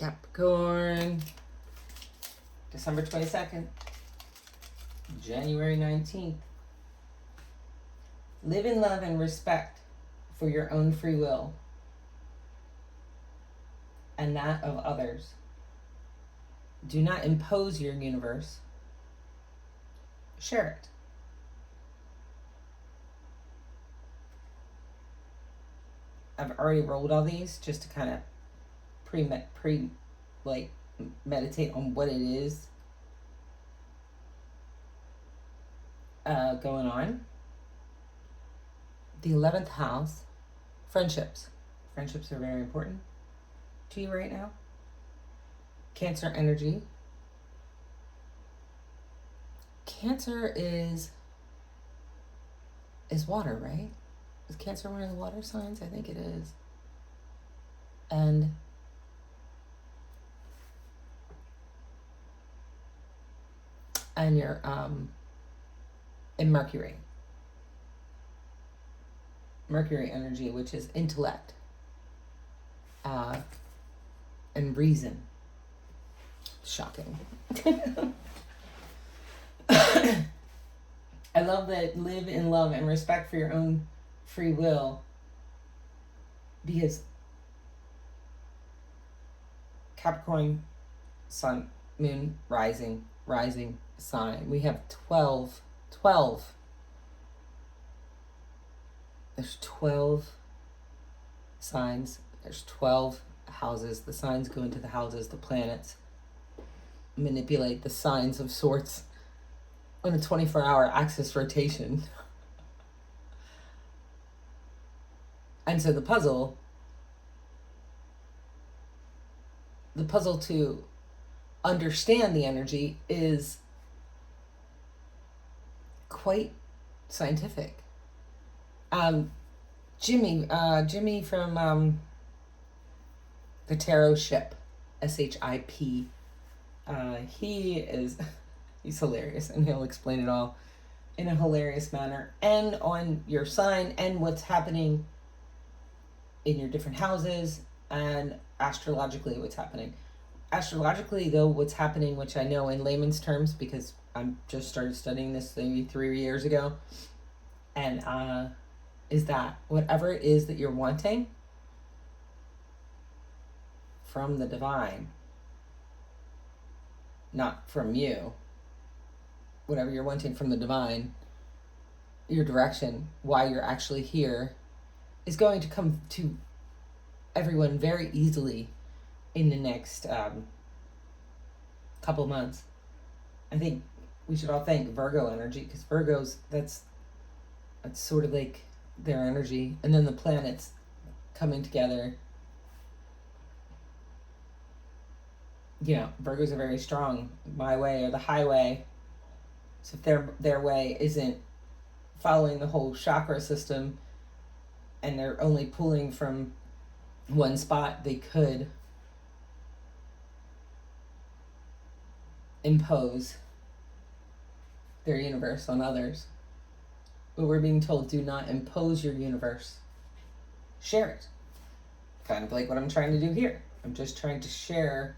Capricorn, December 22nd, January 19th. Live in love and respect for your own free will and that of others. Do not impose your universe. Share it. I've already rolled all these just to kind of meditate on what it is going on. The 11th house, friendships. Friendships are very important to you right now. Cancer energy. Cancer is water, right? Is Cancer one of the water signs? I think it is. And you're in Mercury. Mercury energy, which is intellect and reason. Shocking. I love that live in love and respect for your own free will, because Capricorn, sun, moon, rising sign. We have 12. There's 12 signs. There's 12 houses. The signs go into the houses. The planets manipulate the signs of sorts on a 24-hour axis rotation. And so the puzzle to understand the energy is quite scientific. Jimmy from the Tarot Ship, SHIP. He's hilarious, and he'll explain it all in a hilarious manner, and on your sign and what's happening in your different houses, and astrologically what's happening. Astrologically, though, what's happening, which I know in layman's terms because I just started studying this maybe 3 years ago, and is that whatever it is that you're wanting from the divine, not from you, whatever you're wanting from the divine, your direction, why you're actually here, is going to come to everyone very easily in the next couple months. I think we should all thank Virgo energy, because Virgos, that's sort of like their energy, and then the planets coming together. You know, Virgos are very strong, my way or the highway. So if their way isn't following the whole chakra system and they're only pulling from one spot, they could impose their universe on others. But we're being told, do not impose your universe. Share it. Kind of like what I'm trying to do here. I'm just trying to share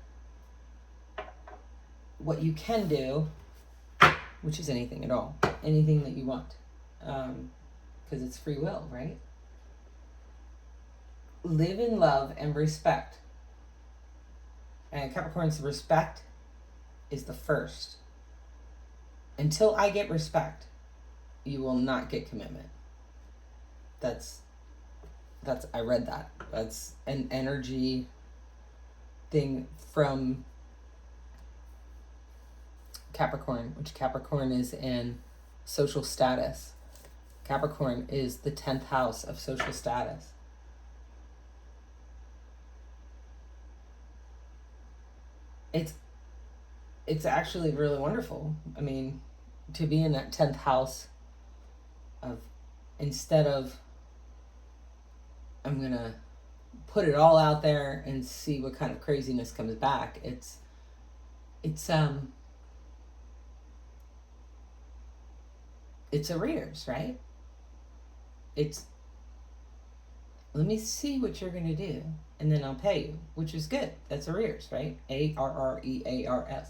what you can do, which is anything at all. Anything that you want. Because it's free will, right? Live in love and respect. And Capricorn's respect is the first. Until I get respect, you will not get commitment. That's I read that. That's an energy thing from Capricorn, which Capricorn is in social status. Capricorn is the 10th house of social status. It's actually really wonderful. I mean, to be in that 10th house of, instead of I'm gonna put it all out there and see what kind of craziness comes back, it's arrears, right? It's let me see what you're going to do, and then I'll pay you, which is good. That's arrears, right? ARREARS.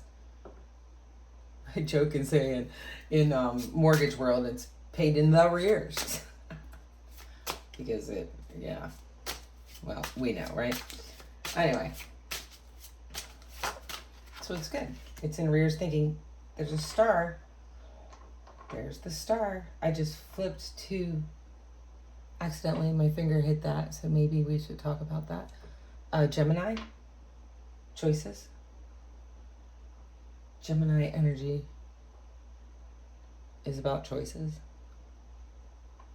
I joke and say in mortgage world, it's paid in the arrears. Because well, we know, right? Anyway. So it's good. It's in arrears thinking, there's a star. There's the star. I just flipped to, accidentally my finger hit that, so maybe we should talk about that. Gemini, choices. Gemini energy is about choices.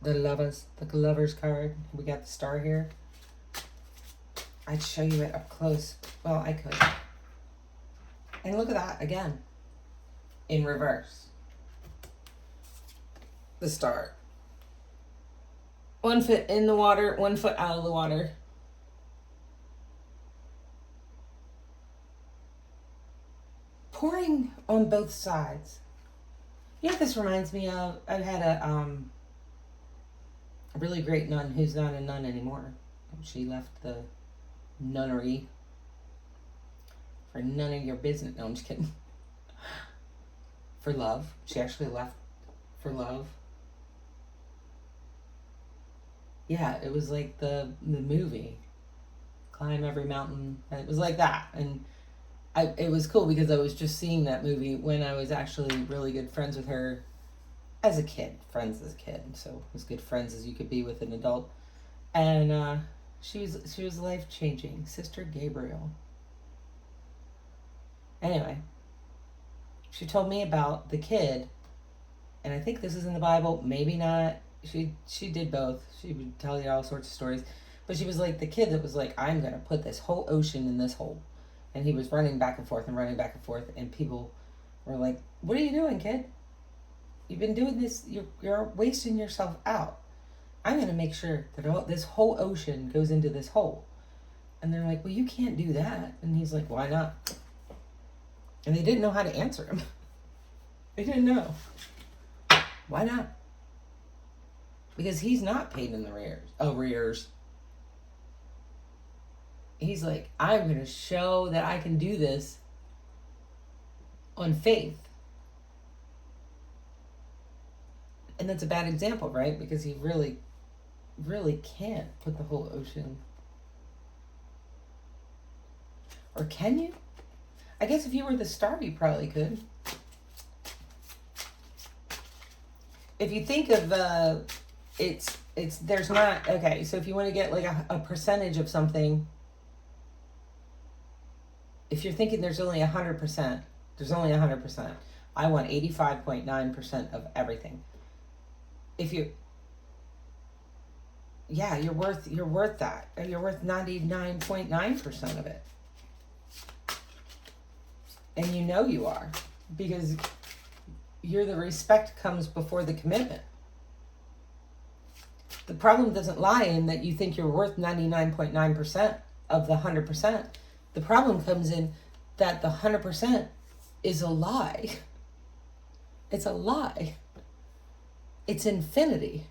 The lovers card. We got the star here. I'd show you it up close. Well, I could. And look at that again. In reverse. The star. 1 foot in the water, 1 foot out of the water. Pouring on both sides. You know what this reminds me of? I've had a really great nun who's not a nun anymore. She left the nunnery for none of your business. No, I'm just kidding. For love. She actually left for love. Yeah, it was like the movie. Climb Every Mountain. It was like that. And it was cool because I was just seeing that movie when I was actually really good friends with her as a kid. Friends as a kid. So as good friends as you could be with an adult. And she was life-changing. Sister Gabriel. Anyway, she told me about the kid, and I think this is in the Bible, maybe not. She did both. She would tell you all sorts of stories. But she was like the kid that was like, I'm going to put this whole ocean in this hole. And he was running back and forth, and people were like, what are you doing, kid? You've been doing this, you're wasting yourself out. I'm going to make sure that this whole ocean goes into this hole. And they're like, well, you can't do that. And he's like, why not? And they didn't know how to answer him. They didn't know. Why not? Because he's not paid in the arrears. He's like, I'm going to show that I can do this on faith. And that's a bad example, right? Because he really, really can't put the whole ocean. Or can you? I guess if you were the star, you probably could. If you think of there's not, okay, so if you want to get like a percentage of something, if you're thinking there's only 100%, there's only 100%. I want 85.9% of everything. You're worth that. You're worth 99.9% of it. And you know you are, because the respect comes before the commitment. The problem doesn't lie in that you think you're worth 99.9% of the 100%. The problem comes in that the 100% is a lie. It's a lie. It's infinity.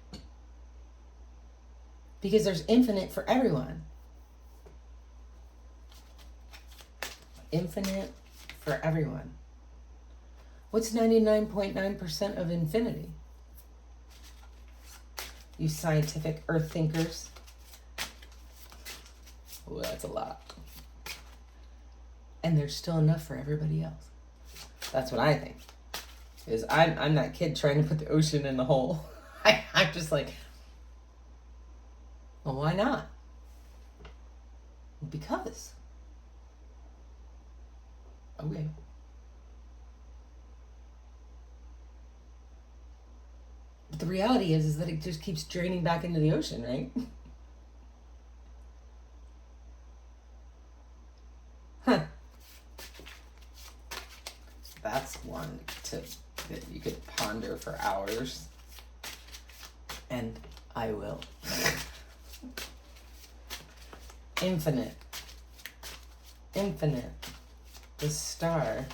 Because there's infinite for everyone. Infinite for everyone. What's 99.9% of infinity? You scientific earth thinkers. Oh, that's a lot. And there's still enough for everybody else. That's what I think. Is I'm that kid trying to put the ocean in the hole. I'm just like, well, why not? Because. Okay. But the reality is that it just keeps draining back into the ocean, right? Huh. That's one that you could ponder for hours. And I will. Infinite. Infinite. The star.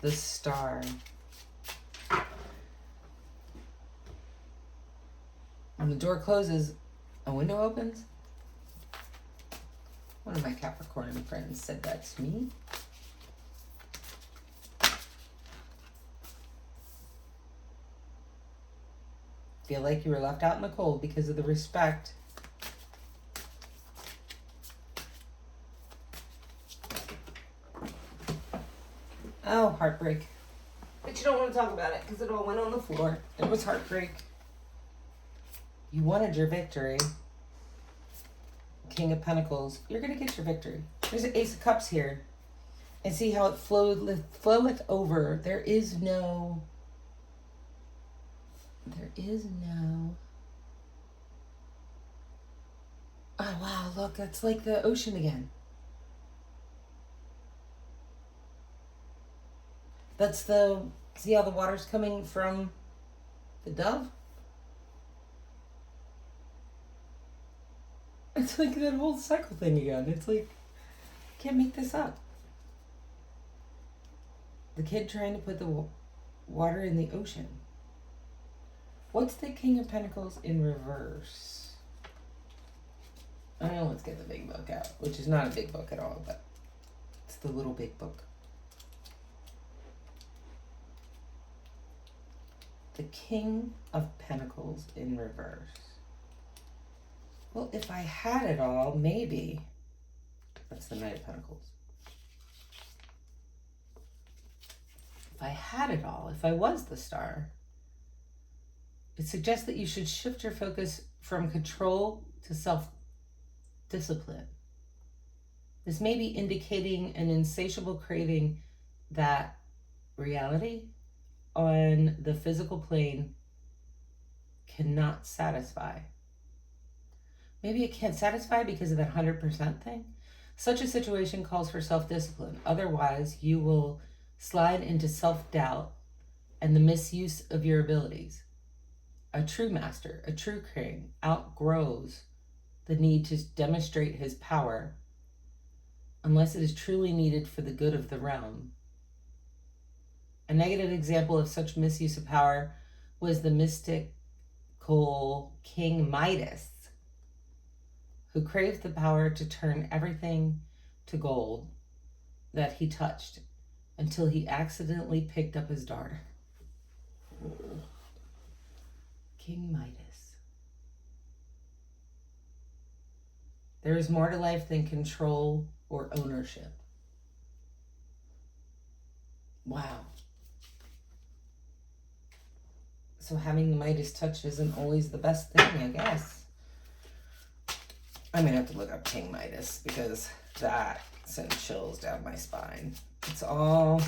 The star. When the door closes, a window opens. One of my Capricorn friends said that to me. Feel like you were left out in the cold because of the respect. Oh, heartbreak. But you don't want to talk about it because it all went on the floor. It was heartbreak. You wanted your victory. King of Pentacles. You're going to get your victory. There's an Ace of Cups here. And see how it floweth over. There is no... Oh, wow, look, that's like the ocean again. That's the... See how the water's coming from the dove? It's like that whole cycle thing again. It's like, I can't make this up. The kid trying to put the water in the ocean. What's the King of Pentacles in reverse? Oh, let's get the big book out, which is not a big book at all, but it's the little big book. The King of Pentacles in reverse. Well, if I had it all, maybe. That's the Knight of Pentacles. If I had it all, if I was the star, it suggests that you should shift your focus from control to self-discipline. This may be indicating an insatiable craving that reality on the physical plane cannot satisfy. Maybe it can't satisfy because of that 100% thing. Such a situation calls for self-discipline. Otherwise, you will slide into self-doubt and the misuse of your abilities. A true master, a true king, outgrows the need to demonstrate his power unless it is truly needed for the good of the realm. A negative example of such misuse of power was the mystical King Midas, who craved the power to turn everything to gold that he touched until he accidentally picked up his daughter. King Midas. There is more to life than control or ownership. Wow. So having the Midas touch isn't always the best thing, I guess. I'm going to have to look up King Midas because that sent chills down my spine. It's all...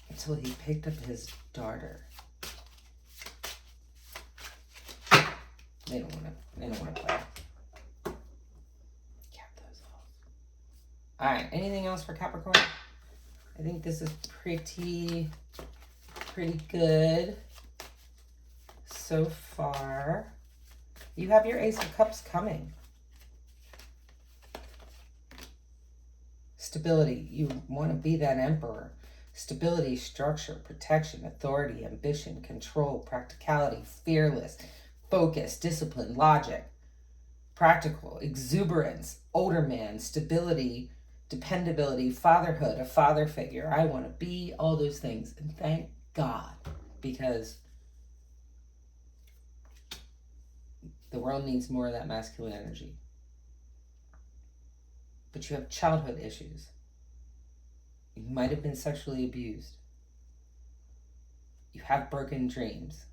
until he picked up his daughter. They don't want to play. Cap those off. Alright, anything else for Capricorn? I think this is pretty good so far. You have your Ace of Cups coming. Stability. You want to be that emperor. Stability, structure, protection, authority, ambition, control, practicality, fearless, focus, discipline, logic, practical, exuberance, older man, stability, dependability, fatherhood, a father figure. I want to be all those things. And thank God, because the world needs more of that masculine energy. But you have childhood issues. You might have been sexually abused. You have broken dreams.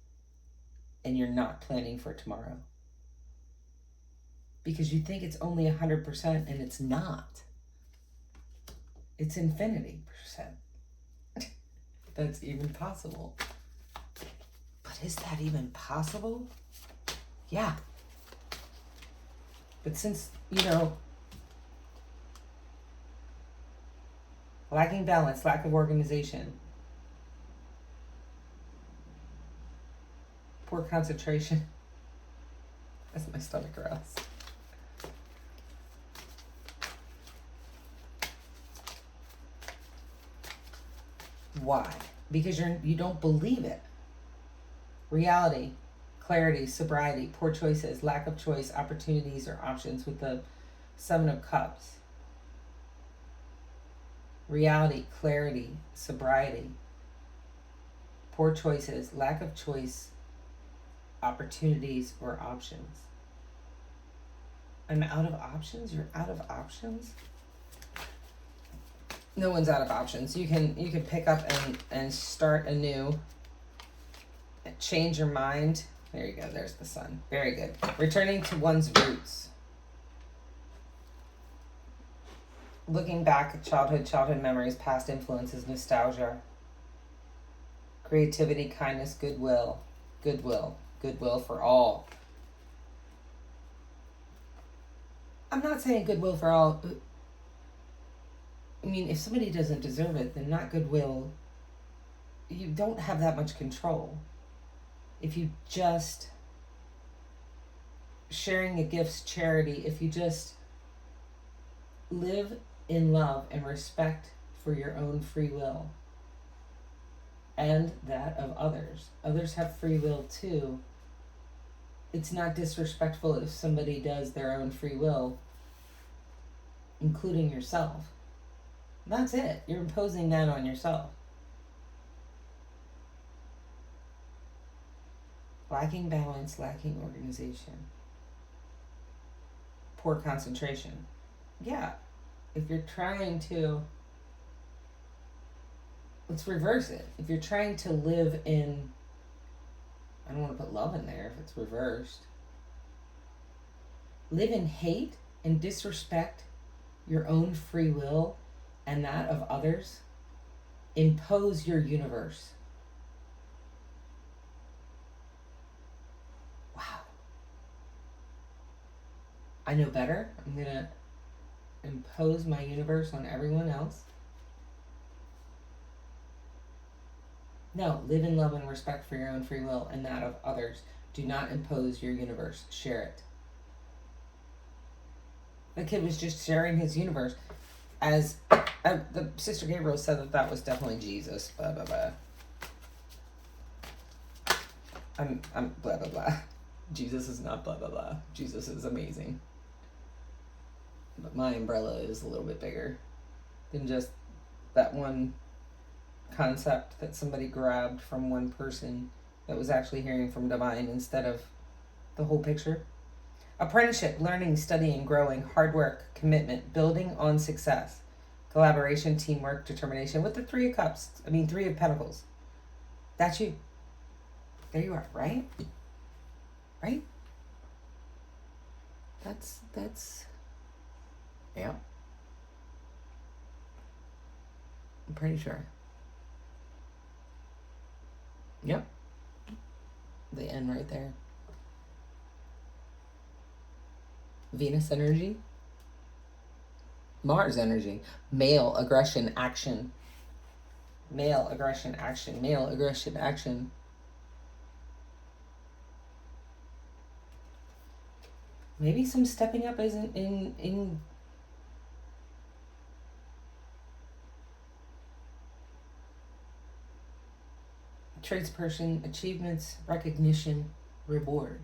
And you're not planning for tomorrow. Because you think it's only 100% and it's not. It's infinity percent. That's even possible. But is that even possible? Yeah. But since, lacking balance, lack of organization, poor concentration. That's my stomach growls. Why? because you don't believe it. Reality, clarity, sobriety, poor choices, lack of choice, opportunities or options with the Seven of Cups. Reality, clarity, sobriety, poor choices, lack of choice, opportunities or options. I'm out of options? You're out of options? No one's out of options. You can pick up and start anew. Change your mind. There you go. There's the sun. Very good. Returning to one's roots. Looking back at childhood memories, past influences, nostalgia. Creativity, kindness, goodwill for all. I'm not saying goodwill for all. I mean, if somebody doesn't deserve it, then not goodwill. You don't have that much control. If you just sharing the gifts, charity, if you just live in love and respect for your own free will and that of others. Others have free will too. It's not disrespectful if somebody does their own free will, including yourself. That's it. You're imposing that on yourself. Lacking balance, lacking organization. Poor concentration. Yeah. If you're trying to, let's reverse it. If you're trying to live in, I don't want to put love in there if it's reversed. Live in hate and disrespect your own free will and that of others. Impose your universe. Wow. I know better. I'm going to impose my universe on everyone else. No, live in love and respect for your own free will and that of others. Do not impose your universe. Share it. The kid was just sharing his universe. As the Sister Gabriel said that was definitely Jesus. Blah, blah, blah. I'm blah, blah, blah. Jesus is not blah, blah, blah. Jesus is amazing. But my umbrella is a little bit bigger than just that one concept that somebody grabbed from one person that was actually hearing from divine instead of the whole picture. Apprenticeship, learning, studying, growing, hard work, commitment, building on success, collaboration, teamwork, determination with the Three of Pentacles. That's you. There you are, right? Right? That's yeah. I'm pretty sure. Yep. The N right there. Venus energy. Mars energy. Male aggression action. Male aggression action. Male aggression action. Maybe some stepping up isn't in tradesperson, achievements, recognition, reward.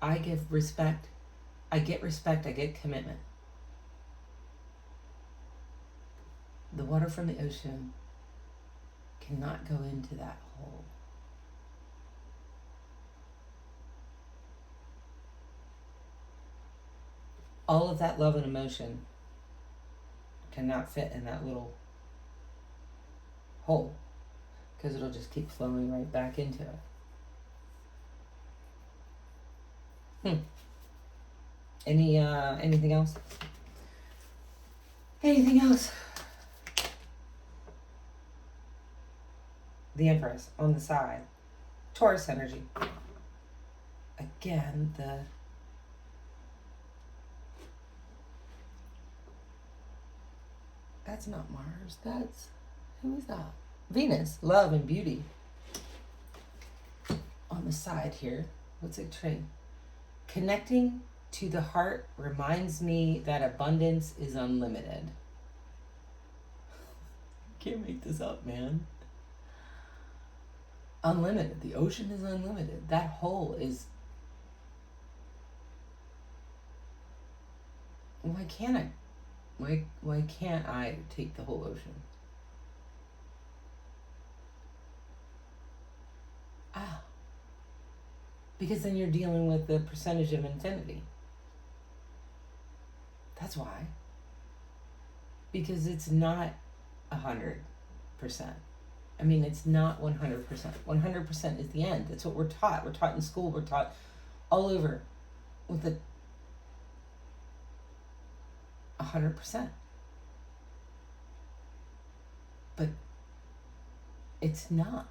I give respect. I get respect. I get commitment. The water from the ocean cannot go into that hole. All of that love and emotion cannot fit in that little hole because it'll just keep flowing right back into it. Anything else? Anything else? The Empress on the side. Taurus energy. Again, that's not Mars. Who is that? Venus, love and beauty. On the side here, what's it train? Connecting to the heart reminds me that abundance is unlimited. can't make this up, man. Unlimited. The ocean is unlimited. That hole is... Why can't I? Why can't I take the whole ocean? Because then you're dealing with the percentage of infinity. That's why. Because it's not 100%. I mean, it's not 100%. 100% is the end. That's what we're taught. We're taught in school. We're taught all over with a 100%. But it's not.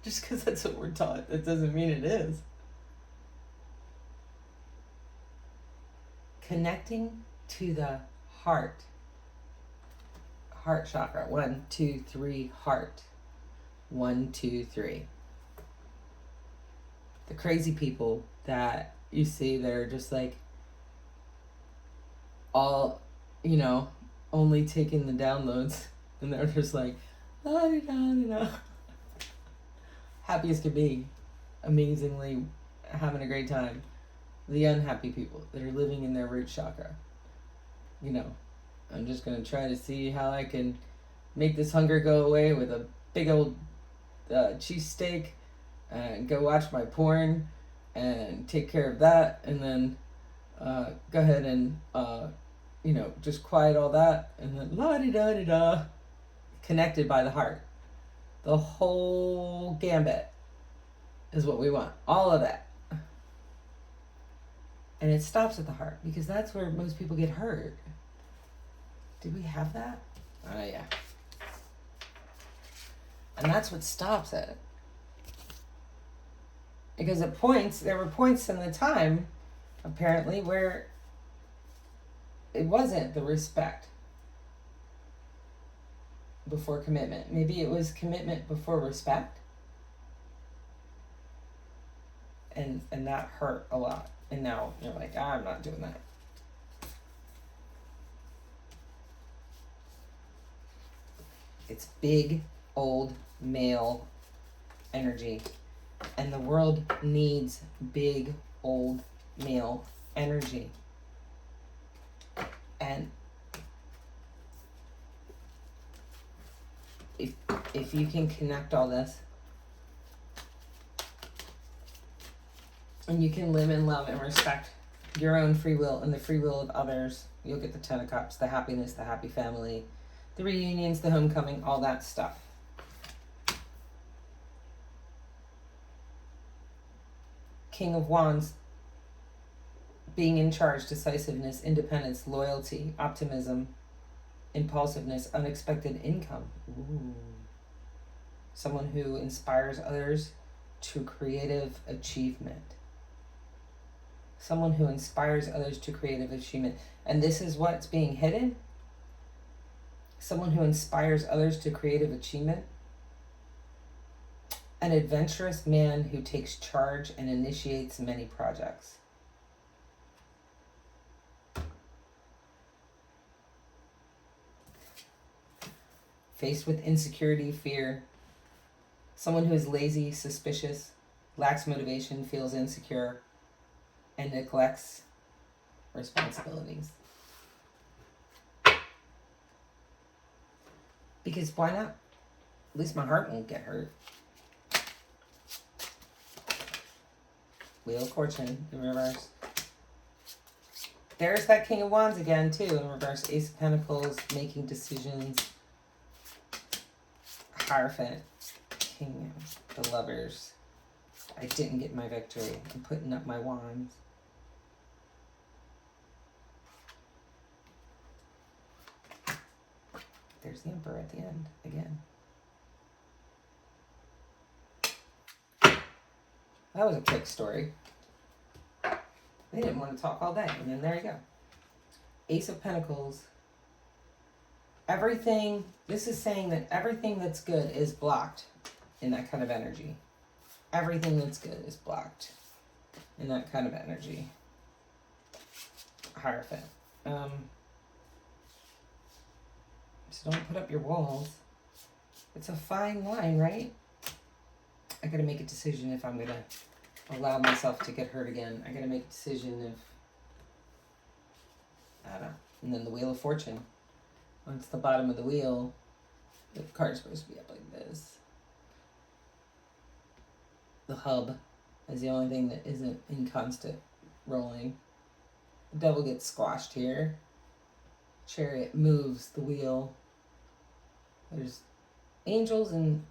Just because that's what we're taught, that doesn't mean it is. Connecting to the heart chakra. 1, 2, 3, heart. 1, 2, 3. The crazy people that you see that are just like all, only taking the downloads, and they're just like, la-di-da-di-da. Happy as could be, amazingly having a great time. The unhappy people that are living in their root chakra. I'm just going to try to see how I can make this hunger go away with a big old cheesesteak and go watch my porn and take care of that, and then go ahead and, just quiet all that, and then la-di-da-di-da, connected by the heart. The whole gambit is what we want. All of that. And it stops at the heart because that's where most people get hurt. Did we have that? Oh, yeah. And that's what stops it. Because there were points in the time, apparently, where it wasn't the respect before commitment. Maybe it was commitment before respect. And that hurt a lot. And now you're like, I'm not doing that. It's big, old, male energy. And the world needs big, old, male energy. And if you can connect all this, and you can live in love and respect your own free will and the free will of others, you'll get the 10 of Cups, the happiness, the happy family, the reunions, the homecoming, all that stuff. King of Wands, being in charge, decisiveness, independence, loyalty, optimism, impulsiveness, unexpected income. Ooh. Someone who inspires others to creative achievement. Someone who inspires others to creative achievement. And this is what's being hidden. Someone who inspires others to creative achievement. An adventurous man who takes charge and initiates many projects. Faced with insecurity, fear. Someone who is lazy, suspicious, lacks motivation, feels insecure, and neglects responsibilities. Because why not? At least my heart won't get hurt. Wheel of Fortune in reverse. There's that King of Wands again, too, in reverse. Ace of Pentacles, making decisions. Hierophant, King of the Lovers. I didn't get my victory. I'm putting up my wands. There's the Emperor at the end again. That was a quick story. They didn't want to talk all day, and then there you go. Ace of Pentacles. Everything, this is saying that everything that's good is blocked in that kind of energy. Everything that's good is blocked in that kind of energy. Hierophant. So don't put up your walls. It's a fine line, right? I gotta make a decision if I'm gonna allow myself to get hurt again. I gotta make a decision if, I don't know. And then the Wheel of Fortune. Once the bottom of the wheel, the card's supposed to be up like this. The hub is the only thing that isn't in constant rolling. The devil gets squashed here. Chariot moves the wheel. There's angels and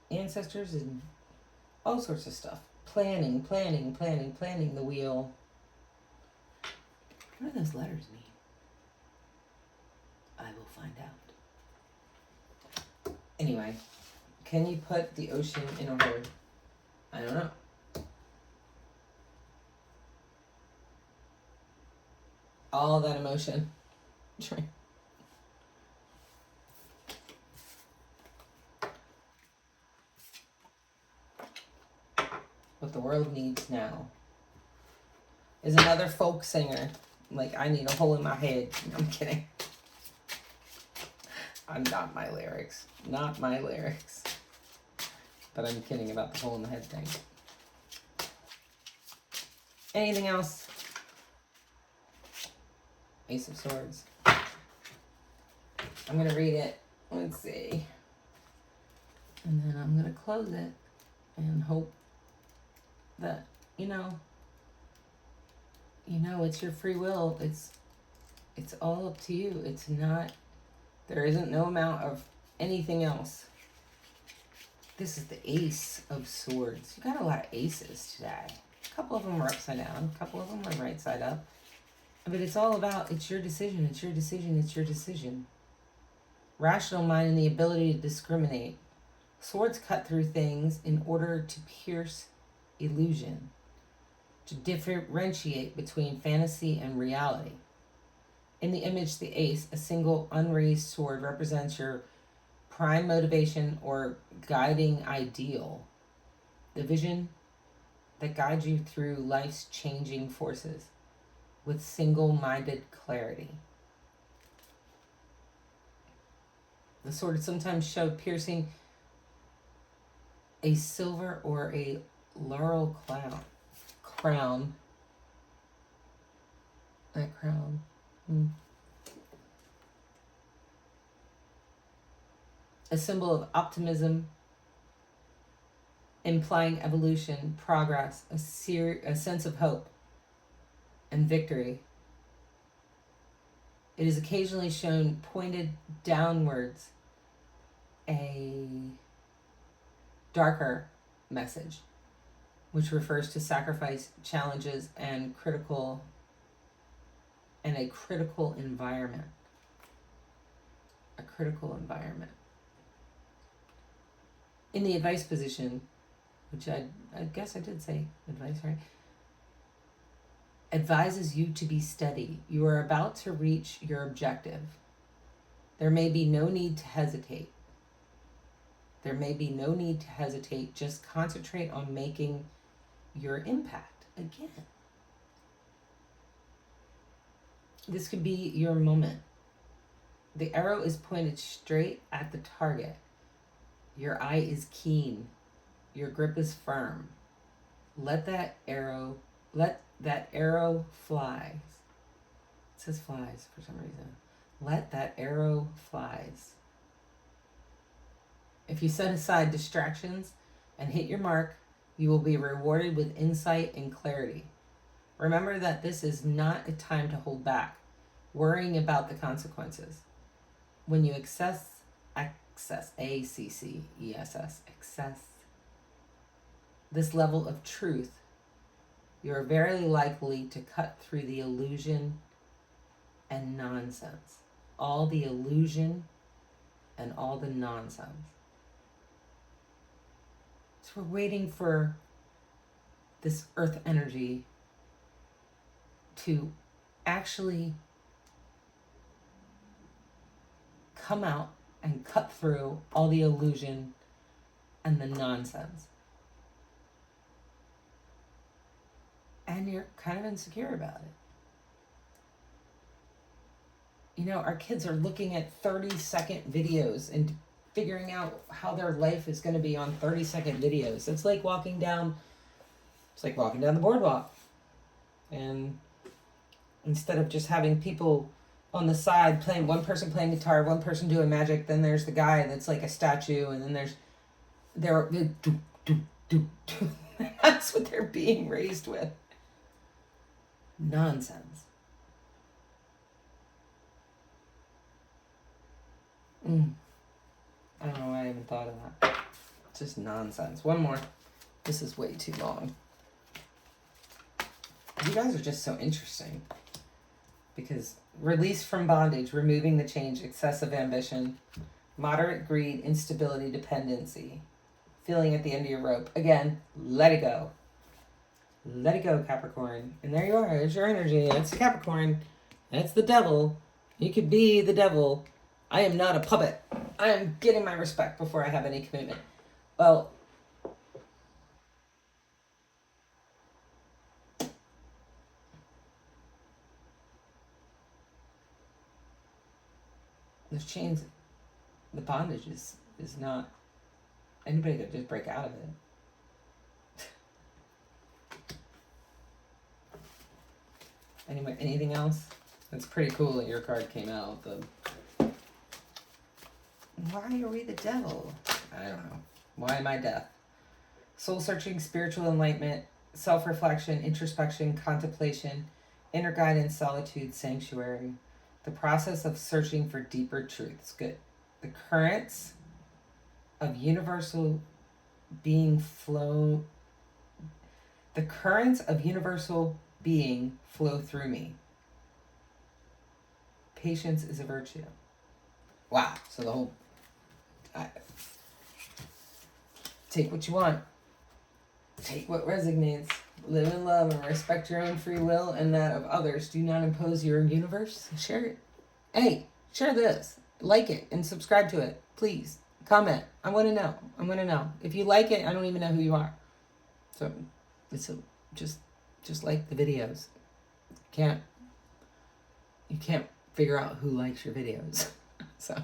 ancestors and all sorts of stuff. Planning the wheel. What do those letters mean? I will find out. Anyway, can you put the ocean in a word? I don't know. All that emotion. What the world needs now is another folk singer. Like, I need a hole in my head. I'm kidding. I'm not my lyrics. Not my lyrics. But I'm kidding about the hole in the head thing. Anything else? Ace of Swords. I'm going to read it. Let's see. And then I'm going to close it and hope that, you know, it's your free will. It's all up to you. It's not, there isn't no amount of anything else. This is the Ace of Swords. You got a lot of aces today. A couple of them are upside down. A couple of them are right side up. But it's all about, it's your decision. It's your decision. It's your decision. Rational mind and the ability to discriminate. Swords cut through things in order to pierce illusion, to differentiate between fantasy and reality. In the image, the ace, a single unraised sword, represents your prime motivation or guiding ideal, the vision that guides you through life's changing forces with single-minded clarity. The sword is sometimes showed piercing a silver or a laurel crown. That crown. A symbol of optimism, implying evolution, progress, a sense of hope, and victory. It is occasionally shown pointed downwards, a darker message, which refers to sacrifice, challenges, and a critical environment. A critical environment. In the advice position, which I guess I did say advice, right? Advises you to be steady. You are about to reach your objective. There may be no need to hesitate. There may be no need to hesitate. Just concentrate on making your impact again. This could be your moment. The arrow is pointed straight at the target. Your eye is keen. Your grip is firm. Let that arrow flies. It says flies for some reason. Let that arrow flies. If you set aside distractions and hit your mark, you will be rewarded with insight and clarity. Remember that this is not a time to hold back, worrying about the consequences. When you access, A-C-C-E-S-S, access this level of truth, you are very likely to cut through the illusion and nonsense. All the illusion and all the nonsense. So we're waiting for this earth energy to actually come out and cut through all the illusion and the nonsense. And you're kind of insecure about it. You know, our kids are looking at 30-second videos and figuring out how their life is going to be on 30-second videos. It's like walking down the boardwalk. And instead of just having people on the side playing, one person playing guitar, one person doing magic, then there's the guy that's like a statue, and then they're do, do, do. That's what they're being raised with. Nonsense. I don't know why I even thought of that. Just nonsense. One more. This is way too long. You guys are just so interesting. Because release from bondage, removing the change, excessive ambition, moderate greed, instability, dependency, feeling at the end of your rope. Again, let it go. Let it go, Capricorn. And there you are. It's your energy. It's Capricorn. It's the devil. You could be the devil. I am not a puppet. I am getting my respect before I have any commitment. Well, those chains, the bondage is not, anybody could just break out of it. Anyway, anything else? It's pretty cool that your card came out. Why are we the devil? I don't know. Why am I death? Soul searching, spiritual enlightenment, self-reflection, introspection, contemplation, inner guidance, solitude, sanctuary. The process of searching for deeper truths. Good. The currents of universal being flow. The currents of universal being flow through me. Patience is a virtue. Wow. So the whole... take what you want. Take what resonates. Live in love and respect your own free will and that of others. Do not impose your universe. Share it. Hey, share this. Like it and subscribe to it. Please. Comment. I want to know. I want to know. If you like it, I don't even know who you are. So, just like the videos. You can't figure out who likes your videos. So...